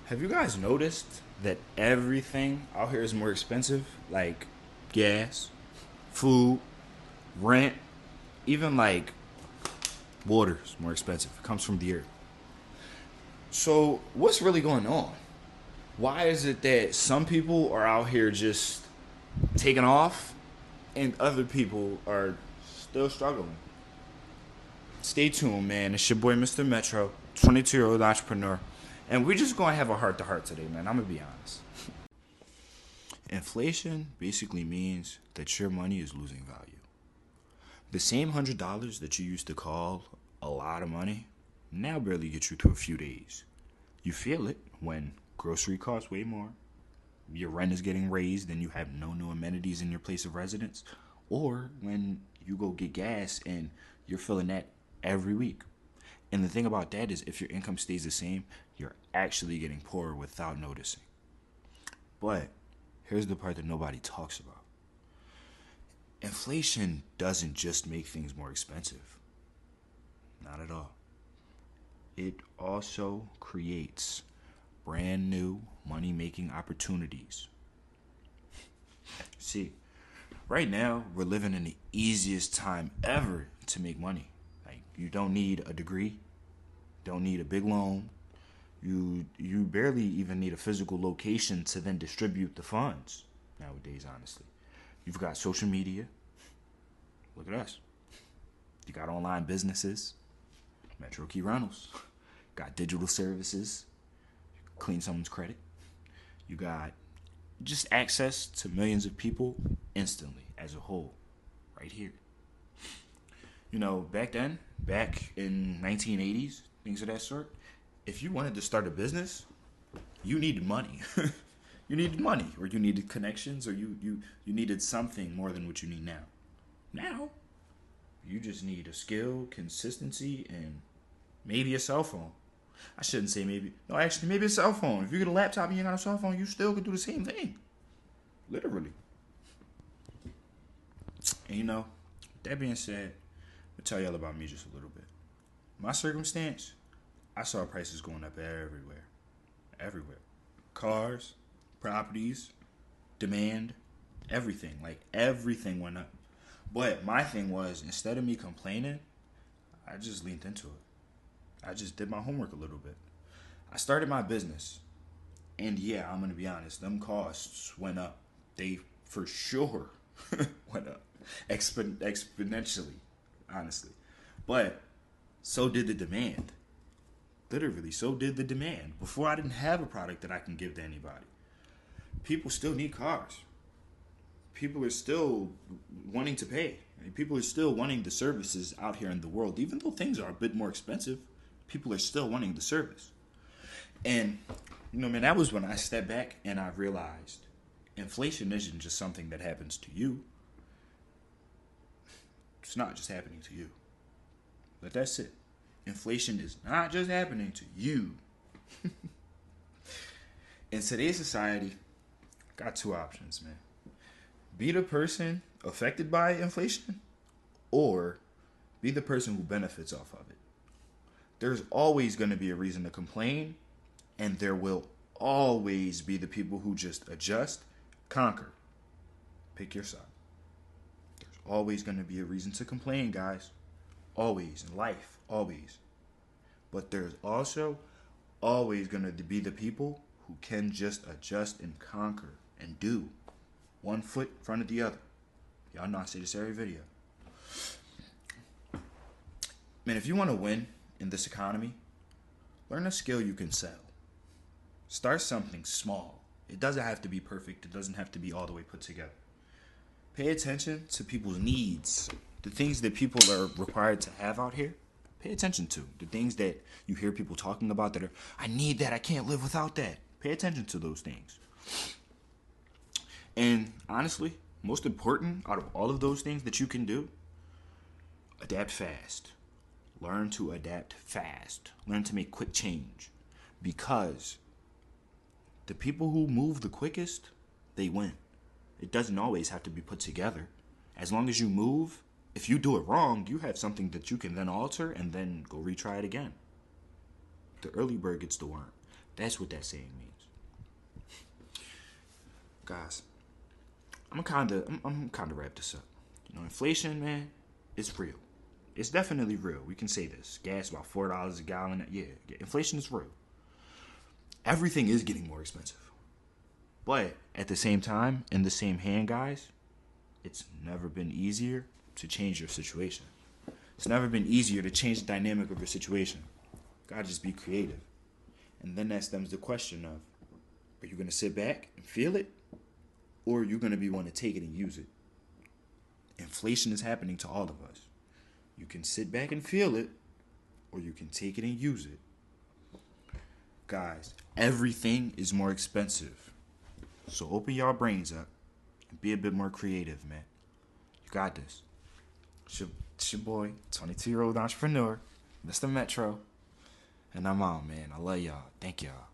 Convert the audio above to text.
Have you guys noticed that everything out here is more expensive? Like gas, food, rent, even like water is more expensive. It comes from the earth. So, what's really going on? Why is it that some people are out here just taking off and other people are still struggling? Stay tuned, man. It's your boy, Mr. Metro, 22-year-old entrepreneur. And we're just going to have a heart to heart today, man. I'm going to be honest. Inflation basically means that your money is losing value. The same $100 that you used to call a lot of money now barely gets you through a few days. You feel it when grocery costs way more, your rent is getting raised and you have no new amenities in your place of residence, or when you go get gas and you're feeling that every week. And the thing about that is if your income stays the same, you're actually getting poorer without noticing. But here's the part that nobody talks about. Inflation doesn't just make things more expensive. Not at all. It also creates brand new money making opportunities. See, right now we're living in the easiest time ever to make money. Like you don't need a degree, don't need a big loan. You barely even need a physical location to then distribute the funds nowadays, honestly. You've got social media. Look at us. You got online businesses. Metro Key Rentals. Got digital services. Clean someone's credit. You got just access to millions of people instantly as a whole. Right here. You know, back in 1980s, things of that sort, if you wanted to start a business, you needed money. You needed money, or you needed connections, or you needed something more than what you need now. Now, you just need a skill, consistency, and maybe a cell phone. I shouldn't say maybe. No, actually, maybe a cell phone. If you get a laptop and you ain't got a cell phone, you still could do the same thing. Literally. And you know, that being said, I'll tell y'all about me just a little bit. My circumstance, I saw prices going up everywhere. Everywhere. Cars, properties, demand, everything. Like everything went up. But my thing was, instead of me complaining, I just leaned into it. I just did my homework a little bit. I started my business. And yeah, I'm going to be honest, them costs went up. They for sure went up exponentially, honestly. But so did the demand. Literally, so did the demand. Before, I didn't have a product that I can give to anybody. People still need cars. People are still wanting to pay. People are still wanting the services out here in the world. Even though things are a bit more expensive, people are still wanting the service. And, you know, man, that was when I stepped back and I realized inflation isn't just something that happens to you. It's not just happening to you. But that's it. Inflation is not just happening to you. In today's society, got two options, man. Be the person affected by inflation or be the person who benefits off of it. There's always going to be a reason to complain, and there will always be the people who just adjust, conquer. Pick your side. There's always going to be a reason to complain, guys. Always. In life. Always. But there's also always going to be the people who can just adjust and conquer and do. One foot in front of the other. Y'all know I say this every video. Man, if you want to win in this economy, learn a skill you can sell. Start something small. It doesn't have to be perfect. It doesn't have to be all the way put together. Pay attention to people's needs. The things that people are required to have out here. Pay attention to. The things that you hear people talking about that are, I need that. I can't live without that. Pay attention to those things. And honestly, most important out of all of those things that you can do, adapt fast. Learn to adapt fast. Learn to make quick change. Because the people who move the quickest, they win. It doesn't always have to be put together. As long as you move, if you do it wrong, you have something that you can then alter and then go retry it again. The early bird gets the worm. That's what that saying means. Guys, I'm kinda wrap this up. Inflation, man, it's real. It's definitely real. We can say this. Gas about $4 a gallon. Yeah, inflation is real. Everything is getting more expensive. But at the same time, in the same hand, guys, it's never been easier to change your situation. It's never been easier to change the dynamic of your situation. Gotta just be creative. And then that stems the question of, are you gonna sit back and feel it? Or are you gonna be one to take it and use it? Inflation is happening to all of us. You can sit back and feel it, or you can take it and use it. Guys, everything is more expensive. So open your brains up and be a bit more creative, man. You got this. It's your boy, 22-year-old entrepreneur, Mr. Metro. And I'm out, man. I love y'all. Thank y'all.